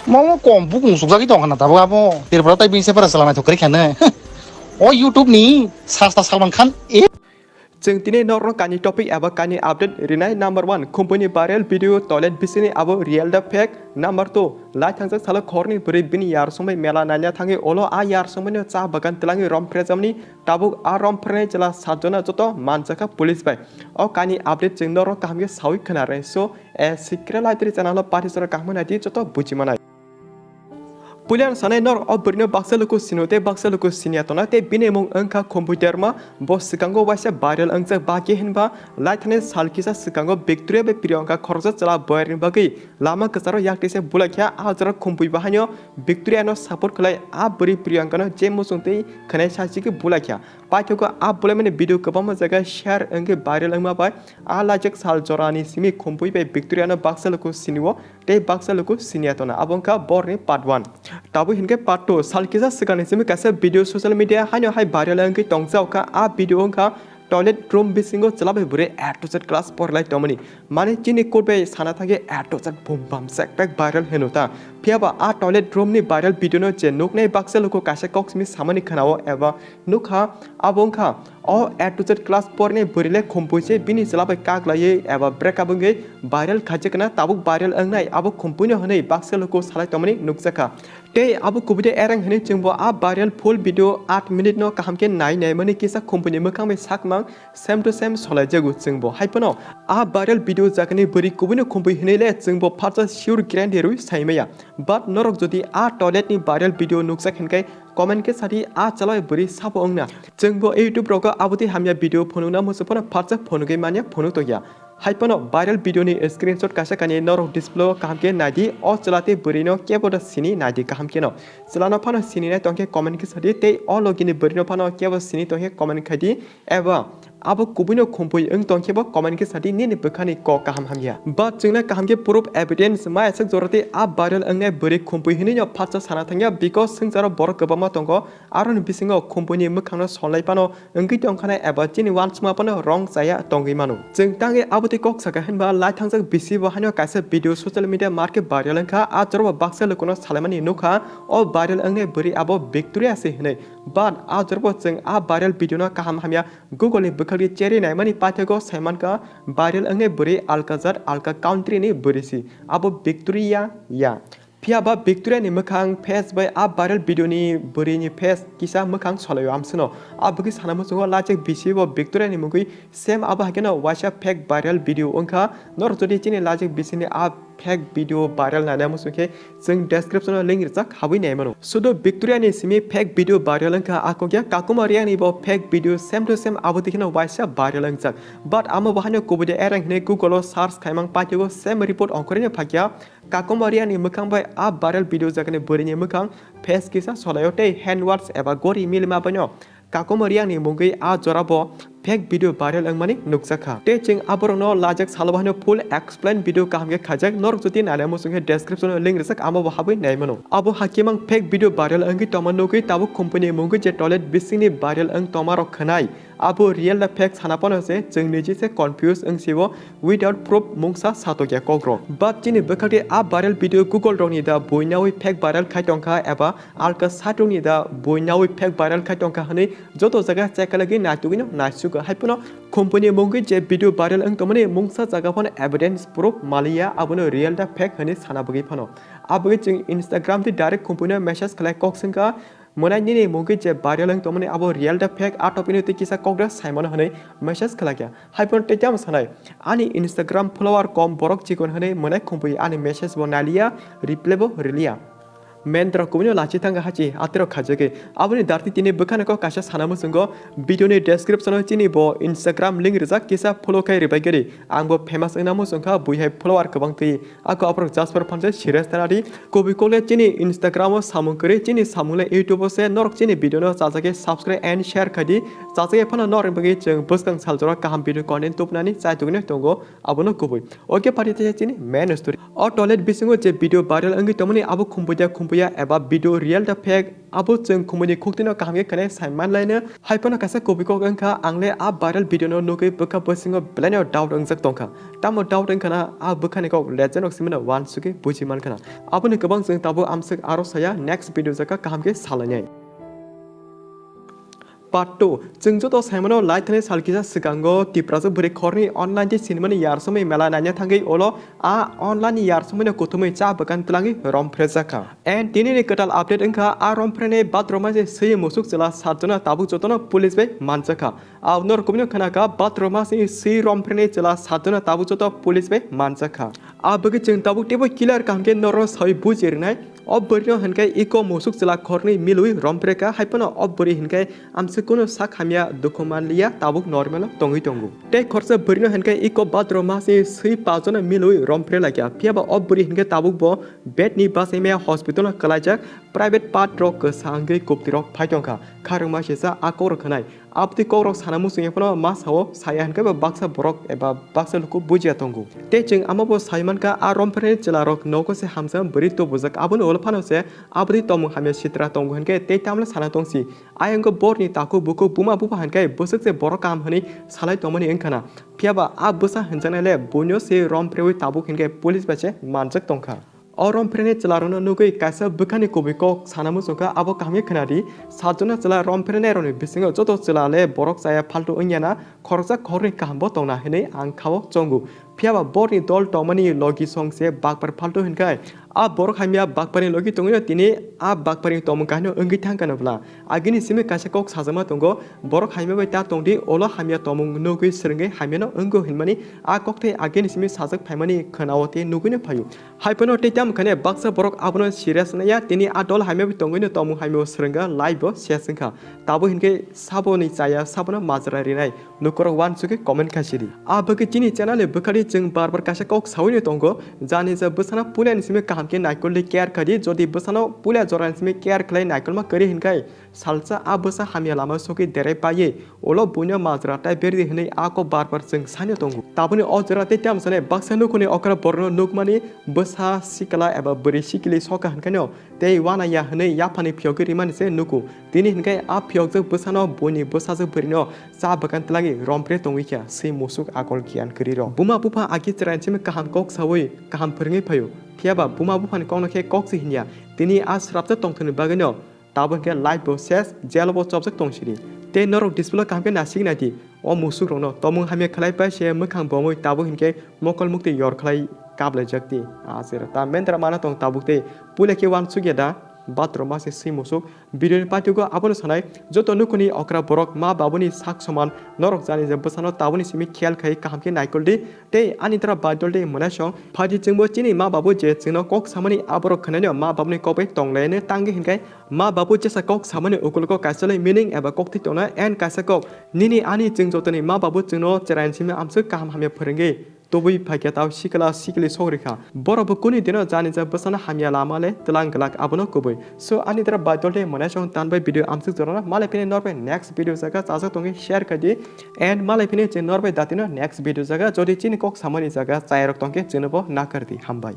mau kom buk musuk lagi dong kan tahu apa daripada typing saya pada selama itu keren kan oh YouTube nih sasta Salman Khan Jeng tini norong kani topik aba kani update rinai number 1 company viral video toilet bisini abo real da fake number 2 lai thangsak sala khorni beri bini yar somai mela nanya thangi olo a yar somai no cha bagan telangi Romphere jamni tabuk a Romphere jela sajona joto Manjakha police bai o kani update jeng norong kamge sawi khanare so a secret library channel participate kamna di joto bujimanai Pulian sanai nor obrino baksaluku sinote baksaluku siniatona te binemung angka komputer ma bos sekango waisa viral angsa baki hinba laithane salkisa sekango victoria be priyanka khorja chala boyarin bagi lama kesaro yaktise bulakya ajara Khumpui bahanyo victoria no support khlai a buri priyanka no je musungte khanai sachi ke bulakya paithoko a bulamene video kabama jaga share angke viral angma bai a lajak sal jorani simi Khumpui be victoria no baksaluku siniwo te baksaluku siniatona abongka borni part 1 Tabu hinge part 2 salkisa sekali simi kasa video social media hanyo hai viral angki tongsa ka a video angka toilet room bisingo chalabe bure A to Z class por lai tomani mane chini code be sana thage A to Z boom bam sek pack viral henota phiaba a toilet room ni viral video no che nuk nei baksa loko kasa cox mi samani khanao eba nukha abongkha o A to Z class por ne burile Khumpui se bini chalabe kak lai eba break up nge viral khajekna tabuk viral angnai abo Khumpui no hanei baksa loko salai tomani nukjaka te abo kubide erang hene chengbo a viral full video 8 minute no kahamke nai naimani kisa Khumpui ni mokhang me sakmang same to same solai jagu chengbo haipono a viral video jakani buri kubino Khumpui hinele chengbo phacha sure grand heru saimeya but norok jodi a toilet ni viral video nuksak henkai comment ke sari a chalai buri sapo ongna chengbo YouTube roka abuti hamya video phonuna musupona phacha phonuge manya phonu toya Hypono viral video ni screenshot kasa kani norok display kahamke nadi o chalate burino keboda sini nadi kahamke no chalana phano sini na tongke comment ke sari te o logini burino phano kebo sini tongke comment khadi eba abo kubino Khumpui eng tongke bo comment ke sari ni bekhani ko kaham hamya but jingna kahamke proof evidence ma esak jorate a viral engne buri Khumpui hini no phacha sana thangya because singzaro bor kobama tongo aron bisingo Khumpui ni mokhangno solai pano engki tongkhana eba chini once ma pano wrong saya tongi manu jing tange kok saka henba lai thangjak bisi bo hanyo kaisa video social media market viral angka a jorba baksa lokono salamani nukha o viral angne buri abo victoria se hne but a jorbo cheng a viral video no kaham hamya google ni bukhali cherry naimani pathego saiman ka viral angne buri alkazar alka country ni burisi abo victoria ya Piaba Victoria ni mokhang face by a viral video ni buri ni face kisa mokhang solayo amsno abuki sanamo songo lajek bisi bo Victoria ni mugui same aba hakena Whatsapp fake viral video ongkha nor jodi chini lajek bisi ni a fake video viral na namu sukhe jeng description link rijak habi nei mano sudo Victoria ni simi fake video viral ongkha akogya kakuma reang ni bo fake video same to same abuti kena Whatsapp viral ongjak but amo bahano kobide erang ne Google search khaimang patego same report ongkorene phakya kakuma reang ni mokhang bai a viral video jakane burini mokhang face kisa solayote handwords eba gori milma banyo kakuma reang ni mungui a jorabo fake video viral angmani nukjaka te ching aborno lajak salbahno full explain video kahamge khajak norok joti nalamu sunghe description link resak amo bahabai naimano abo hakimang fake video viral angi tomanogui tabu company mungui je toilet bisini viral ang tomaro khanai abo real la fake sanapano se jeng niji se confuse ang sibo without proof mungsa satogya Kokborok but chini bekhati a viral video google roni da boinawi fake viral khaitongkha eba alka satoni da boinawi fake viral khaitongkha hani joto jaga chekalagi natugino nasu Hypono company mungki je video viral ang tomani mungsa jaga phone evidence proof maliya abono real da fake hani sanabagi phano abugi ching Instagram ti direct company message khlai kok singka monai ni mungki je viral ang tomani abo real da fake art opini ti kisa kokra saimon hanai message khlakya hypon te jam sanai ani Instagram follower kom borok chikon hanai monai company ani message bo naliya reply bo relia Mendra kumino lachi tanga hachi atero khajage abuni darti tini bukhana ko kasha sanamu sungo video ni description chini bo Instagram link rijak kisa follow kai ribai gari angbo famous namu sungkha buihai follower kabang ti ako apro jasper phanse serious tanari kobi kole chini Instagram o samung kare chini samule YouTube se norok chini video no chajage subscribe and share khadi chajage phana nor bagi cheng buskang saljora kaham video content topnani chaitugine tongo abono koboi okay party te chini main story o toilet bisingo je video viral angi tomani abo Khumpui maliya eba video real da fake abo jeng khumuni khuktina kamge kane saiman laina haipana kasa kopiko angka angle a viral video no nuke buka bosingo blano doubt angjak tongkha tamo doubt angkana a bukhani ko legend of simina wan suke bujiman kana aboni gobang jeng tabo amsek aro saya next video jaka kamge salanya Part 2 जों जतो साइमनो लाइथने सालकिजा सिगांगो तिप्राजो बरे खरनि online जे सिनेमानि यारसमै मेला नायना थांगै ओलो आ online यारसमैनो कुथुमै चा बगान तलांगि रमफ्रे जाखा end दिनैनि कटाल अपडेट अंका आ रमफ्रेने बाथरुमा जे सै मुसुक चला सातजना ताबु जतनो पुलिस बे मानजाखा आ नर कुमिनो खनाका बाथरुमा से सै रमफ्रेने चला सातजना ताबु जतो पुलिस बे मानजाखा आ बगे जों ताबु टेबो किलर कामके नरो सै बुजिरनाय अब बरिनो हनकै इको मुसुक चला खरनि मिलुइ रमफ्रेका हाइपनो अब बरि हनकै आमसे कुनो साख हामिया दुखमालिया ताबुक नर्मेल तंगै तंगु ते खरसे बरिनो हनकै इको बाथरुमा से सै पाजना मिलुइ रमफ्रे लागिया पियाबा अब बरि हनकै ताबुक बो बेडनि बासेमे हस्पिटल कलाइजाक प्राइवेट पार्ट रक सांगै कुप्तिरक फाइटंखा खारंमा सेसा आकर खनाय आपति कौरक सानामु सिंहफोनो मासाव साया हनकै बाक्सा बरक एबा बाक्सा लुकु बुजिया तंगु ते जों आमाबो साइमानका आ रमफ्रे चलारक नौको से हामसा बरि तो बुजक आबन ओलफानो से आबरि तमु हामिया सित्रा तंगु हनकै ते तामला साना तंगसि आयंगो बरनि ताकु बुकु बुमा बुफा हनकै बोसक से बर काम हनि सालाय तमनि अंखाना पियाबा आ बोसा हनजनाले बुन्यो से रमफ्रेवि ताबुक हनकै पुलिस बाचे मानजक तंखा रमफ्रेने चलारनो नुगै कासा बुखानि कबिको सानामु सोका आबो कामि खनादि सातना चला रमफ्रेने रनि बिसिङो जतो चलाले बरक जाया फाल्तु अंयाना खरजा खरनि कामबो तंना हनै आं खावो चंगु पियाबा बरनि दल टमनि लगी संसे बाकपर फाल्तु हनकै आ बरक हामिया बाकपरनि लगी तंगिनो तिनि आ बाकपरनि तमकानो अंगि थांकानोब्ला आगिनि सिमे कासा कक साजामा तंगो बरक हामिया ता तंदि ओलो हामिया तमंग नुगै सरंगै हामियानो अंगो हिनमानि आ ककते आगिनि सिमे साजक फाइमानि खनावते नुगैनो फायु हाइपनो तेताम खने बाक्सा बरक आबनो सिरियास नया तिनि आ दल हामिया तंगिनो तमु हामिया सरंगा लाइव सेसंखा ताबो हिनके साबोनि जाया साबनो माजरा रिनाय नुकरक वान सुके कमेन्ट खासिरि आ बगे तिनि चैनल बखारि जों बार बार कासा कक सावैनो तंगो जानि जा बसाना पुलियानि सिमे कामके नाइकलनि केयार खादि जदि बसानो पुलिया जरानि सिमे केयार खलाय नाइकलमा करि हिनकै सालसा आ बसा हामिया लामा सके देरै पाये ओलो बुन्यो माजरा ताइ बेरि हनै आको बार बार जों सानो तंगो ताबनि अजरा ते त्याम सने बाक्सा नुखनि अकरा बरनो नुकमानि बसा सिकला एबा बरि सिकिलि सका हनकैनो ते वाना या हनै याफानि फियगि रिमानि से नुकु दिनि हनकै आ फियगजो बसानो बुनि बसाजो बरिनो चा बगान तलागि रमफ्रे तंगिखा सै मुसुक आकल गियान करि र बुमा बुफा आगि चरानि सिमे काहाम कक सावै काहाम फोरङै फयो पियाबा बुमा बुफानि कौनखे कक सिहिनिया दिनि आ स्राबजा तंथनो बागैनो ताबो के लाइभ सेस जेलबो चबजक तंसिरि ते नरक डिसप्ले कामके नासिगनादि ओ मुसुक रनो तमु हामिया खलाय पासे मोखां बमै ताबो हिनके मकल मुक्ति यर खलाय काबले जक्ति आसेर ता मेन्द्र माना तंग ताबुते पुलेके वान सुगेदा बाथरुमा से सै मुसुक भिडियोनि पाटिको आबनो सनाय जतो नुखनि अकरा बरक मा बाबुनि साख समान नरक जानि जे बसानो ताबुनि सिमि खेल खाय कामके नाइकलदि ते आनित्रा बादलदे मनासं फादि जोंबो चिनि मा बाबु जे जोंनो कक सामनि आबरक खनानो मा बाबुनि कपै तंलायनो तांगि हिनकै मा बाबु जेसा कक सामनि उकुलको कासले मिनिं एबा ककथि तंना एन कासा कक निनि आनि जों जतोनि मा बाबु जोंनो चेराइन सिमि आमसो काम हामिया फोरंगे तबुई फाइकेताव सिकला सिकलि सौरिखा बरबो कुनि दिनो जानि जा बसाना हामिया लामाले तलांग गलाक आबनो कुबै सो आनि तरा बादलदे मनासं तानबाय भिडियो आमसु जरना मालायफिने नरबाय नेक्स्ट भिडियो जागा चासा तंगे शेयर कदि एन्ड मालायफिने जे नरबाय दातिनो नेक्स्ट भिडियो जागा जदि चिनि कक सामनि जागा चायरक तंगे जनबो नाकरदि हामबाय।